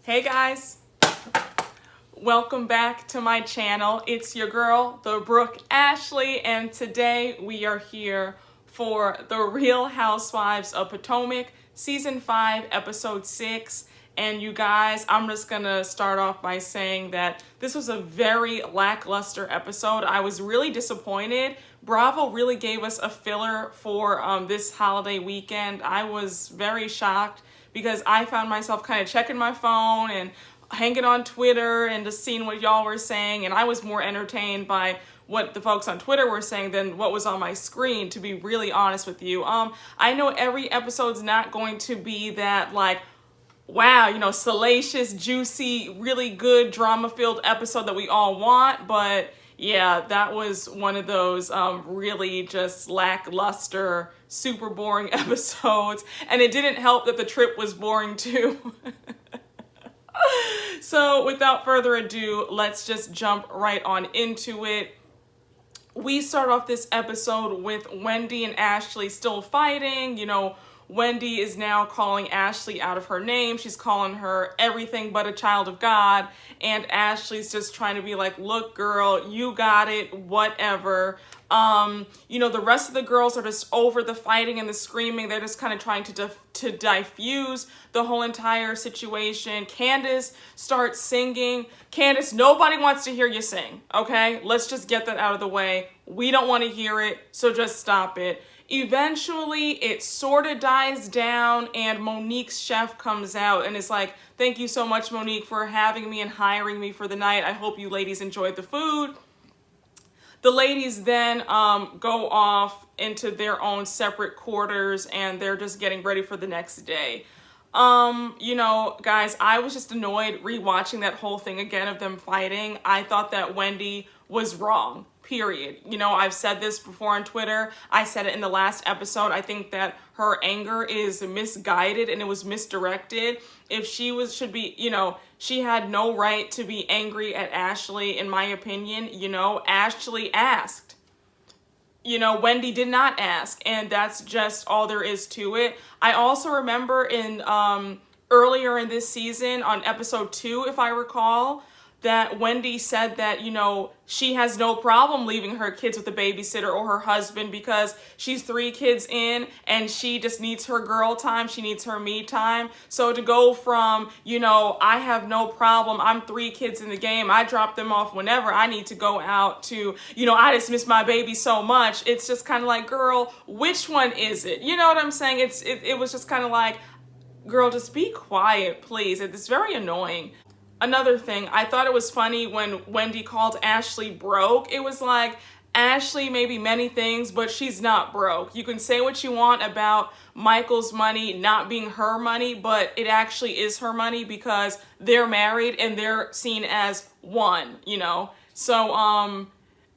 Hey guys, welcome back to my channel. It's your girl, the Brooke Ashley, and today we are here for the Real Housewives of Potomac, Season 5, Episode 6. And you guys, I'm just gonna start off by saying that this was a very lackluster episode. I was really disappointed. Bravo really gave us a filler for this holiday weekend. I was very shocked because I found myself kind of checking my phone and hanging on Twitter and just seeing what y'all were saying, and I was more entertained by what the folks on Twitter were saying than what was on my screen, to be really honest with you. I know every episode's not going to be that, like, wow, you know, salacious, juicy, really good drama-filled episode that we all want, but yeah, that was one of those really just lackluster, super boring episodes, and it didn't help that the trip was boring too. So without further ado, let's just jump right on into it. We start off this episode with Wendy and Ashley still fighting. You know, Wendy is now calling Ashley out of her name. She's calling her everything but a child of God. And Ashley's just trying to be like, look, girl, you got it, whatever. You know, the rest of the girls are just over the fighting and the screaming. They're just kind of trying to diffuse the whole entire situation. Candace starts singing. Candace, nobody wants to hear you sing, okay? Let's just get that out of the way. We don't want to hear it, so just stop it. Eventually, it sort of dies down, and Monique's chef comes out and is like, thank you so much, Monique, for having me and hiring me for the night. I hope you ladies enjoyed the food. The ladies then go off into their own separate quarters, and they're just getting ready for the next day. You know, guys, I was just annoyed rewatching that whole thing again of them fighting. I thought that Wendy was wrong, period. You know, I've said this before on Twitter. I said it in the last episode. I think that her anger is misguided and it was misdirected. If she should be, you know, she had no right to be angry at Ashley, in my opinion. You know, Ashley asked. You know, Wendy did not ask, and that's just all there is to it. I also remember in earlier in this season on episode 2, if I recall, that Wendy said that, you know, she has no problem leaving her kids with a babysitter or her husband because she's 3 kids in and she just needs her girl time. She needs her me time. So to go from, you know, I have no problem, I'm 3 kids in the game, I drop them off whenever I need to go out, to, you know, I just miss my baby so much. It's just kind of like, girl, which one is it? You know what I'm saying? It was just kind of like, girl, just be quiet, please. It's very annoying. Another thing, I thought it was funny when Wendy called Ashley broke. It was like, Ashley may be many things, but she's not broke. You can say what you want about Michael's money not being her money, but it actually is her money because they're married and they're seen as one, you know? So,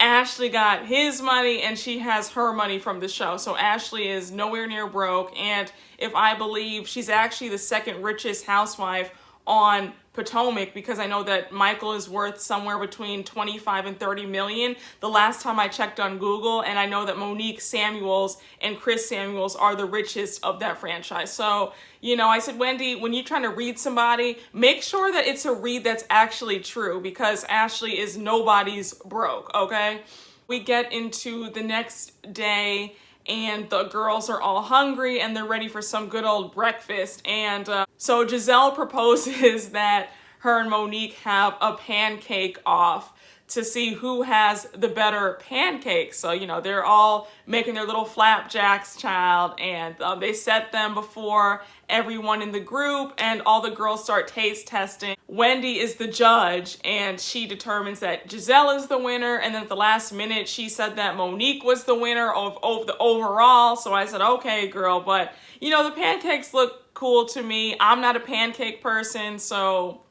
Ashley got his money and she has her money from the show. So Ashley is nowhere near broke. And if I believe, she's actually the second richest housewife on Potomac, because I know that Michael is worth somewhere between 25 and 30 million the last time I checked on Google, and I know that Monique Samuels and Chris Samuels are the richest of that franchise. So, you know, I said, Wendy, when you're trying to read somebody, make sure that it's a read that's actually true, because Ashley is nobody's broke, okay? We get into the next day, and the girls are all hungry and they're ready for some good old breakfast. And so Giselle proposes that her and Monique have a pancake off to see who has the better pancakes. So, you know, they're all making their little flapjacks, child, and they set them before everyone in the group, and all the girls start taste testing. Wendy is the judge, and she determines that Giselle is the winner, and then at the last minute, she said that Monique was the winner of the overall. So I said, okay, girl, but, you know, the pancakes look cool to me. I'm not a pancake person, so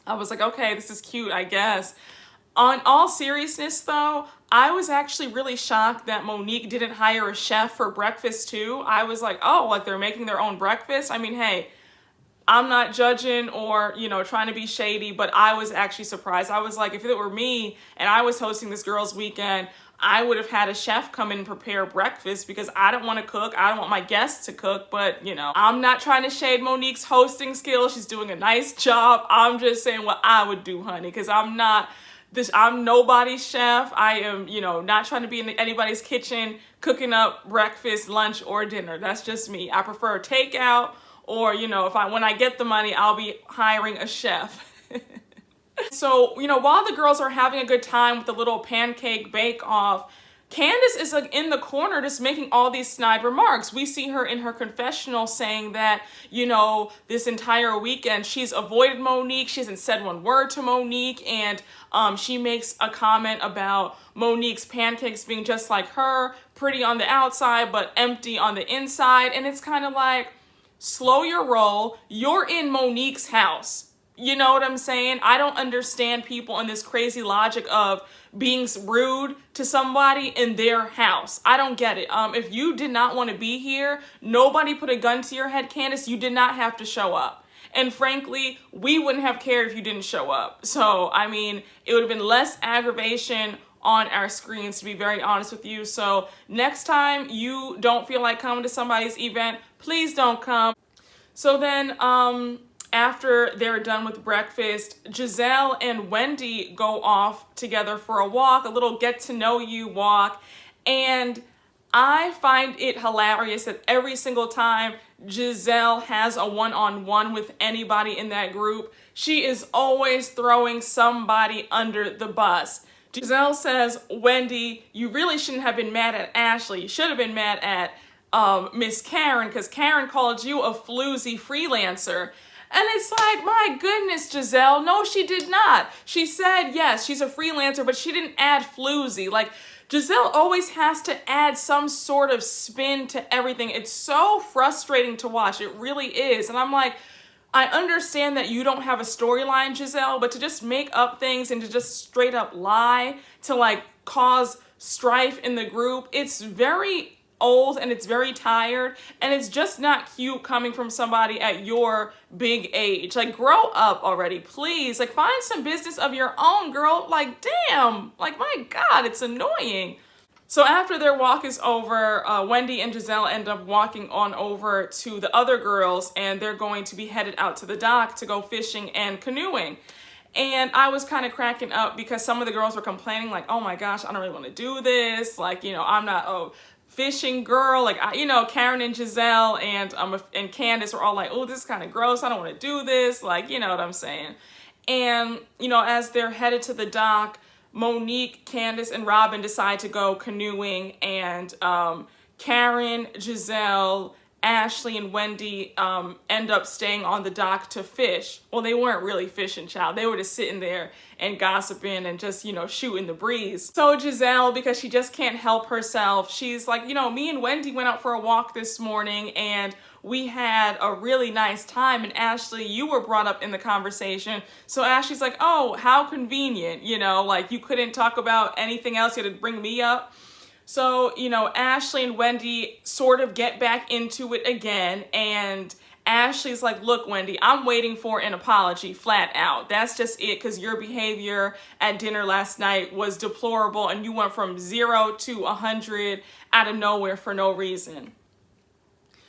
I was like, okay, this is cute, I guess. On all seriousness, though, I was actually really shocked that Monique didn't hire a chef for breakfast, too. I was like, oh, like they're making their own breakfast? I mean, hey, I'm not judging or, you know, trying to be shady, but I was actually surprised. I was like, if it were me and I was hosting this girls' weekend, I would have had a chef come in and prepare breakfast because I don't want to cook. I don't want my guests to cook, but you know, I'm not trying to shade Monique's hosting skills. She's doing a nice job. I'm just saying what I would do, honey, because I'm nobody's chef. I am, you know, not trying to be in anybody's kitchen cooking up breakfast, lunch, or dinner. That's just me. I prefer takeout, or, you know, when I get the money, I'll be hiring a chef. So, you know, while the girls are having a good time with the little pancake bake-off, Candace is like in the corner just making all these snide remarks. We see her in her confessional saying that, you know, this entire weekend she's avoided Monique. She hasn't said one word to Monique. And she makes a comment about Monique's pancakes being just like her, pretty on the outside, but empty on the inside. And it's kind of like, slow your roll. You're in Monique's house. You know what I'm saying? I don't understand people in this crazy logic of being rude to somebody in their house. I don't get it. If you did not want to be here, nobody put a gun to your head, Candace. You did not have to show up. And frankly, we wouldn't have cared if you didn't show up. So, I mean, it would have been less aggravation on our screens, to be very honest with you. So next time you don't feel like coming to somebody's event, please don't come. So then, after they're done with breakfast, Giselle and Wendy go off together for a walk, a little get-to-know-you walk. And I find it hilarious that every single time Giselle has a one-on-one with anybody in that group, she is always throwing somebody under the bus. Giselle says, Wendy, you really shouldn't have been mad at Ashley. You should have been mad at Miss Karen, because Karen called you a floozy freelancer. And it's like, my goodness, Giselle, no, she did not. She said, yes, she's a freelancer, but she didn't add floozy. Like, Giselle always has to add some sort of spin to everything. It's so frustrating to watch. It really is. And I'm like, I understand that you don't have a storyline, Giselle, but to just make up things and to just straight up lie, to like cause strife in the group, it's very old and it's very tired, and it's just not cute coming from somebody at your big age. Like, grow up already, please. Like, find some business of your own, girl. Like, damn, like, my God, it's annoying. So after their walk is over, Wendy and Giselle end up walking on over to the other girls, and they're going to be headed out to the dock to go fishing and canoeing. And I was kind of cracking up because some of the girls were complaining, like, oh my gosh, I don't really want to do this. Like, you know, I'm not a fishing girl. Like, you know, Karen and Giselle and Candiace were all like, oh, this is kind of gross. I don't want to do this. Like, you know what I'm saying? And, you know, as they're headed to the dock, Monique, Candiace, and Robin decide to go canoeing, and Karen, Giselle, Ashley, and Wendy end up staying on the dock to fish. Well, they weren't really fishing, child. They were just sitting there and gossiping and just, you know, shooting the breeze. So Giselle, because she just can't help herself, she's like, you know, me and Wendy went out for a walk this morning and we had a really nice time. And Ashley, you were brought up in the conversation. So Ashley's like, oh, how convenient, you know, like you couldn't talk about anything else. You had to bring me up. So, you know, Ashley and Wendy sort of get back into it again, and Ashley's like, look, Wendy, I'm waiting for an apology, flat out. That's just it, because your behavior at dinner last night was deplorable, and you went from 0 to 100 out of nowhere for no reason.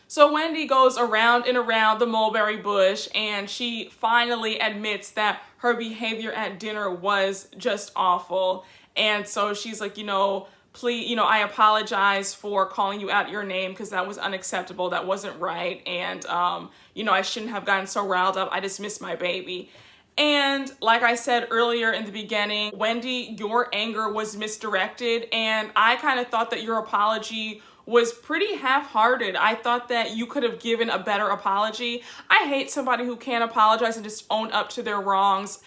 So Wendy goes around and around the mulberry bush, and she finally admits that her behavior at dinner was just awful. And so she's like, you know, please, you know, I apologize for calling you out your name because that was unacceptable. That wasn't right. And, you know, I shouldn't have gotten so riled up. I just missed my baby. And like I said earlier in the beginning, Wendy, your anger was misdirected. And I kind of thought that your apology was pretty half-hearted. I thought that you could have given a better apology. I hate somebody who can't apologize and just own up to their wrongs.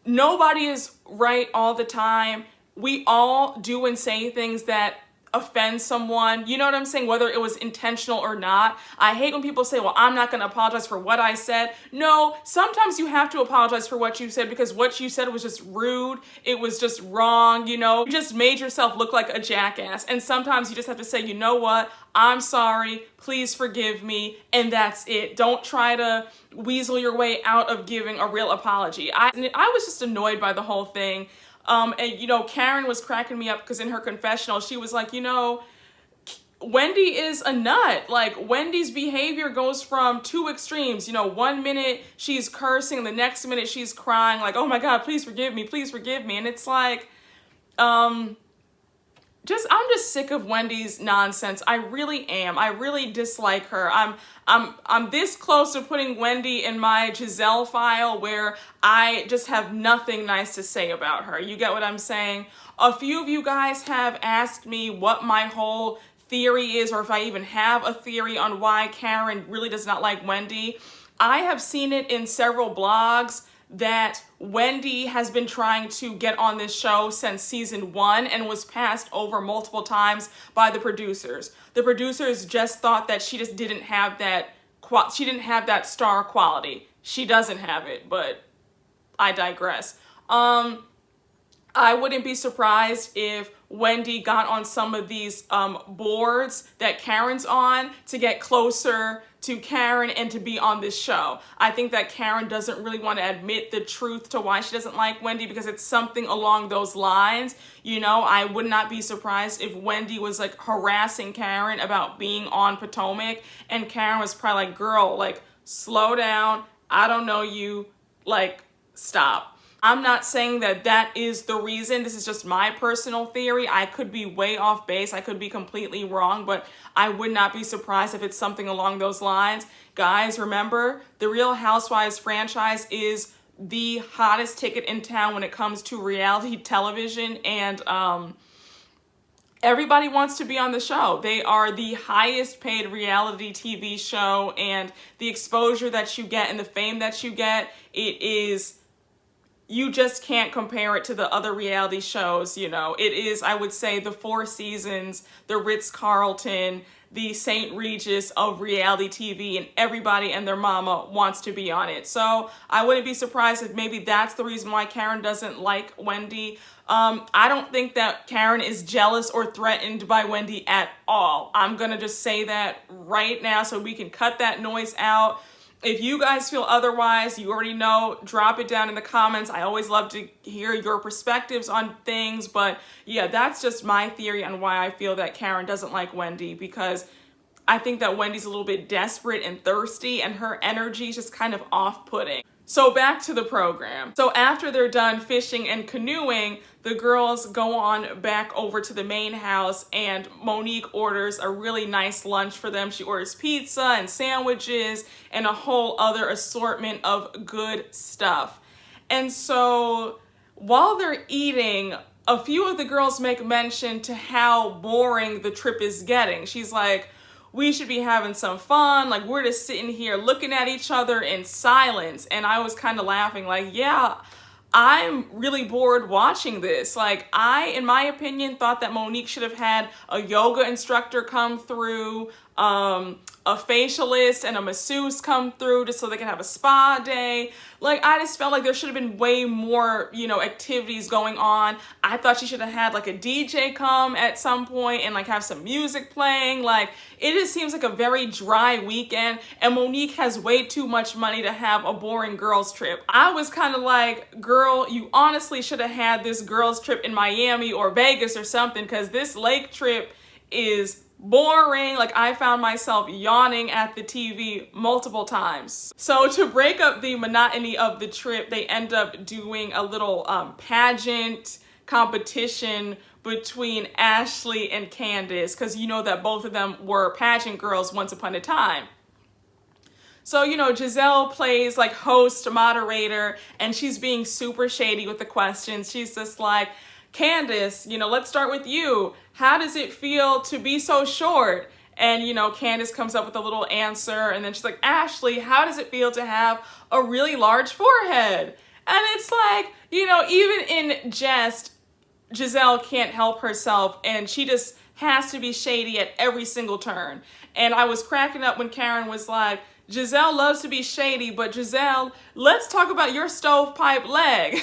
Nobody is right all the time. We all do and say things that offend someone, you know what I'm saying, whether it was intentional or not. I hate when people say, well, I'm not going to apologize for what I said. No, sometimes you have to apologize for what you said because what you said was just rude. It was just wrong, you know. You just made yourself look like a jackass. And sometimes you just have to say, you know what, I'm sorry, please forgive me, and that's it. Don't try to weasel your way out of giving a real apology. I was just annoyed by the whole thing. And, you know, Karen was cracking me up because in her confessional, she was like, you know, Wendy is a nut. Like, Wendy's behavior goes from two extremes. You know, 1 minute she's cursing, the next minute she's crying, like, oh my God, please forgive me, please forgive me. And it's like, I'm just sick of Wendy's nonsense. I really am. I really dislike her. I'm this close to putting Wendy in my Giselle file where I just have nothing nice to say about her. You get what I'm saying? A few of you guys have asked me what my whole theory is, or if I even have a theory on why Karen really does not like Wendy. I have seen it in several blogs that Wendy has been trying to get on this show since season 1 and was passed over multiple times by the producers. The producers just thought that she just didn't have that star quality. She doesn't have it, but I digress. I wouldn't be surprised if Wendy got on some of these boards that Karen's on to get closer to Karen and to be on this show. I think that Karen doesn't really want to admit the truth to why she doesn't like Wendy, because it's something along those lines. You know, I would not be surprised if Wendy was like harassing Karen about being on Potomac, and Karen was probably like, girl, like, slow down. I don't know you. Like, stop. I'm not saying that that is the reason. This is just my personal theory. I could be way off base. I could be completely wrong, but I would not be surprised if it's something along those lines. Guys, remember, the Real Housewives franchise is the hottest ticket in town when it comes to reality television, and everybody wants to be on the show. They are the highest paid reality TV show, and the exposure that you get and the fame that you get, you just can't compare it to the other reality shows. You know, it is, I would say, the Four Seasons, the Ritz-Carlton, the St. Regis of reality TV, and everybody and their mama wants to be on it. So I wouldn't be surprised if maybe that's the reason why Karen doesn't like Wendy. I don't think that Karen is jealous or threatened by Wendy at all. I'm gonna just say that right now so we can cut that noise out. If you guys feel otherwise, you already know, drop it down in the comments. I always love to hear your perspectives on things, but yeah, that's just my theory on why I feel that Karen doesn't like Wendy, because I think that Wendy's a little bit desperate and thirsty, and her energy is just kind of off-putting. So back to the program. So after they're done fishing and canoeing, the girls go on back over to the main house, and Monique orders a really nice lunch for them. She orders pizza and sandwiches and a whole other assortment of good stuff. And so while they're eating, a few of the girls make mention to how boring the trip is getting. She's like, we should be having some fun. Like, we're just sitting here looking at each other in silence. And I was kind of laughing like, yeah, I'm really bored watching this. Like, I, in my opinion, thought that Monique should have had a yoga instructor come through, a facialist and a masseuse come through just so they can have a spa day. Like, I just felt like there should have been way more, you know, activities going on. I thought she should have had like a DJ come at some point and like have some music playing. Like, it just seems like a very dry weekend, and Monique has way too much money to have a boring girls trip. I was kind of like, girl, you honestly should have had this girls trip in Miami or Vegas or something, because this lake trip is boring. Like, I found myself yawning at the TV multiple times. So to break up the monotony of the trip, they end up doing a little pageant competition between Ashley and Candiace, because you know that both of them were pageant girls once upon a time. So, you know, Giselle plays like host, moderator, and she's being super shady with the questions. She's just like, Candiace, you know, let's start with you. How does it feel to be so short? And, you know, Candiace comes up with a little answer, and then she's like, Ashley, how does it feel to have a really large forehead? And it's like, you know, even in jest, Giselle can't help herself, and she just has to be shady at every single turn. And I was cracking up when Karen was like, Giselle loves to be shady, but Giselle, let's talk about your stovepipe leg.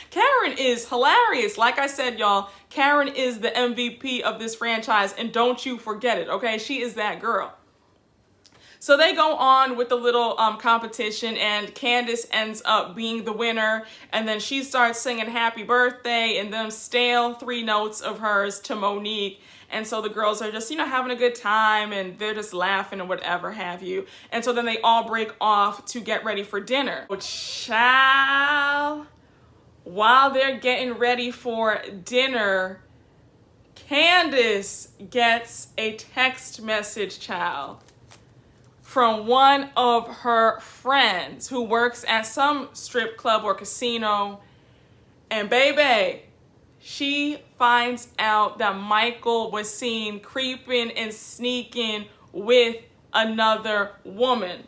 Karen is hilarious. Like I said, y'all, Karen is the MVP of this franchise, and don't you forget it, okay? She is that girl. So they go on with the little competition, and Candiace ends up being the winner. And then she starts singing happy birthday and them stale 3 notes of hers to Monique. And so the girls are just, having a good time, and they're just laughing and whatever have you. And so then they all break off to get ready for dinner. Child, while they're getting ready for dinner, Candiace gets a text message, child, from one of her friends who works at some strip club or casino. And baby, she finds out that Michael was seen creeping and sneaking with another woman.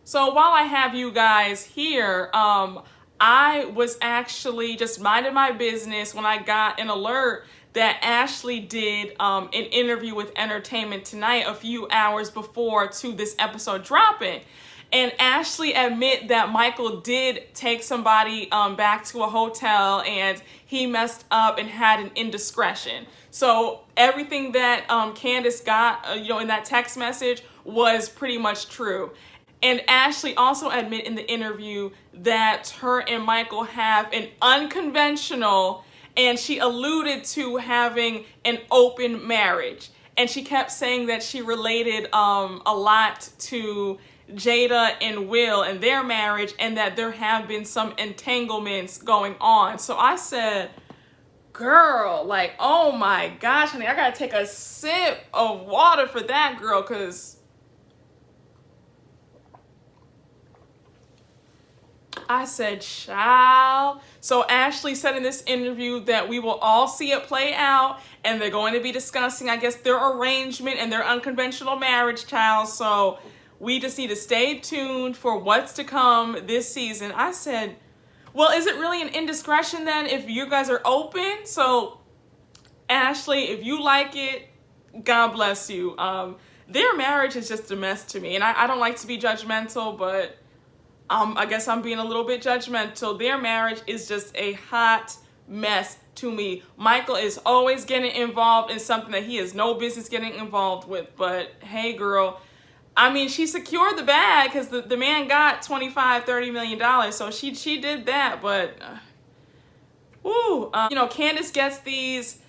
So while I have you guys here, I was actually just minding my business when I got an alert that Ashley did an interview with Entertainment Tonight a few hours before to this episode dropping. And Ashley admit that Michael did take somebody back to a hotel, and he messed up and had an indiscretion. So everything that Candiace got, in that text message was pretty much true. And Ashley also admit in the interview that her and Michael have an unconventional, and she alluded to having an open marriage. And she kept saying that she related a lot to Jada and Will and their marriage, and that there have been some entanglements going on. So I said, girl, like, oh my gosh, honey, I gotta take a sip of water for that, girl, because I said, child. So Ashley said in this interview that we will all see it play out, and they're going to be discussing, I guess, their arrangement and their unconventional marriage, child. So we just need to stay tuned for what's to come this season. I said, well, is it really an indiscretion then if you guys are open? So Ashley, if you like it, God bless you. Their marriage is just a mess to me. And I don't like to be judgmental, but I guess I'm being a little bit judgmental. Their marriage is just a hot mess to me. Michael is always getting involved in something that he has no business getting involved with. But hey, girl, I mean, she secured the bag because the man got $25-30 million. So she did that. But, Candiace gets these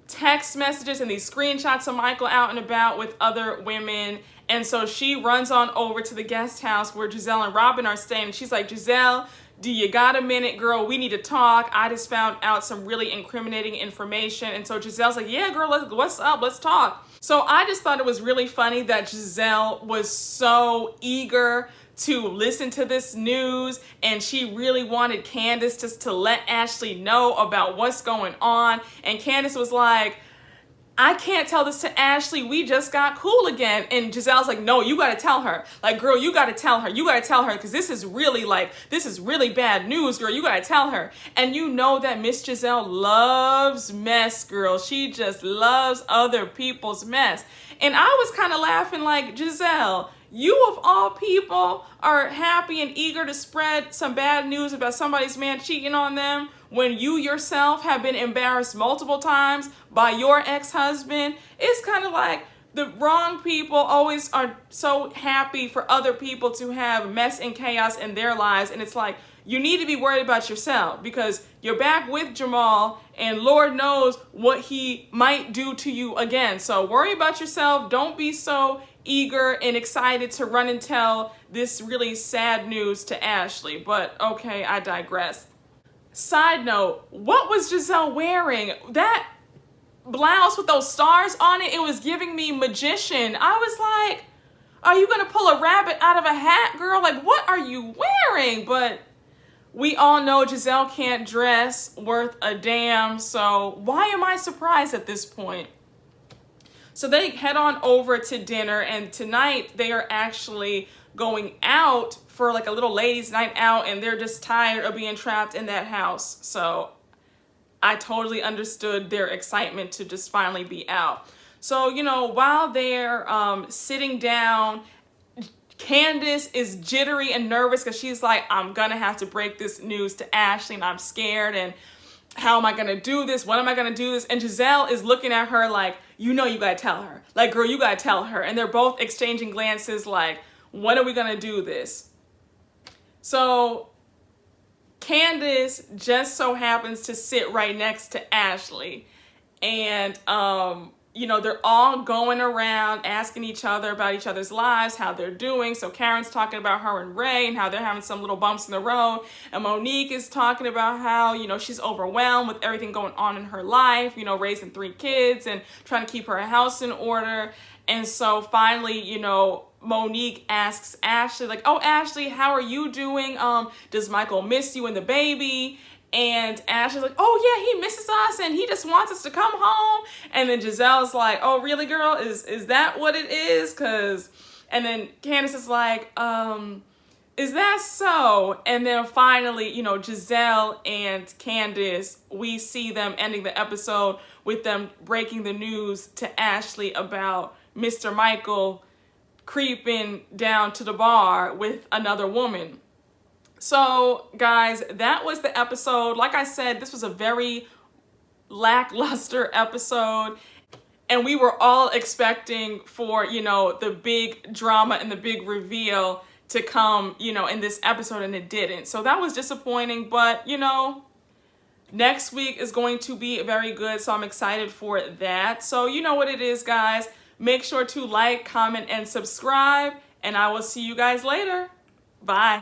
text messages and these screenshots of Michael out and about with other women. And so she runs on over to the guest house where Giselle and Robin are staying. And she's like, Giselle, do you got a minute, girl? We need to talk. I just found out some really incriminating information. And so Giselle's like, yeah, girl, what's up? Let's talk. So I just thought it was really funny that Giselle was so eager to listen to this news, and she really wanted Candiace just to let Ashley know about what's going on. And Candiace was like, I can't tell this to Ashley. We just got cool again. And Giselle's like, no, you got to tell her. Like, girl, you got to tell her. You got to tell her, because this is really bad news, girl. You got to tell her. And you know that Miss Giselle loves mess, girl. She just loves other people's mess. And I was kind of laughing like, Giselle, you of all people are happy and eager to spread some bad news about somebody's man cheating on them when you yourself have been embarrassed multiple times by your ex-husband. It's kind of like the wrong people always are so happy for other people to have mess and chaos in their lives. And it's like, you need to be worried about yourself, because you're back with Jamal and Lord knows what he might do to you again. So worry about yourself. Don't be so eager and excited to run and tell this really sad news to Ashley. But okay, I digress. Side note, what was Giselle wearing? That blouse with those stars on it, it was giving me magician. I was like, are you gonna pull a rabbit out of a hat, girl? Like, what are you wearing? But we all know Giselle can't dress worth a damn, so why am I surprised at this point? So they head on over to dinner, and tonight they are actually going out for like a little ladies' night out, and they're just tired of being trapped in that house. So I totally understood their excitement to just finally be out. So, while they're sitting down, Candiace is jittery and nervous because she's like, I'm gonna have to break this news to Ashley, and I'm scared, and how am I gonna do this? When am I gonna do this? And Giselle is looking at her like, you know you gotta tell her. Like, girl, you gotta tell her. And they're both exchanging glances like, when are we gonna do this? So Candace just so happens to sit right next to Ashley. And, you know, they're all going around asking each other about each other's lives, how they're doing. So Karen's talking about her and Ray and how they're having some little bumps in the road. And Monique is talking about how, you know, she's overwhelmed with everything going on in her life, you know, raising 3 kids and trying to keep her house in order. And so finally, you know, Monique asks Ashley, like, oh, Ashley, how are you doing? Does Michael miss you and the baby? And Ashley's like, oh yeah, he misses us and he just wants us to come home. And then Giselle's like, oh really, girl? Is that what it is? And then Candace is like, is that so? And then finally, you know, Giselle and Candace, we see them ending the episode with them breaking the news to Ashley about Mr. Michael creeping down to the bar with another woman. So guys, that was the episode. Like I said, this was a very lackluster episode, and we were all expecting for, you know, the big drama and the big reveal to come, you know, in this episode, and it didn't. So that was disappointing, but you know, next week is going to be very good, so I'm excited for that. So you know what it is, guys. Make sure to like, comment, and subscribe, and I will see you guys later. Bye.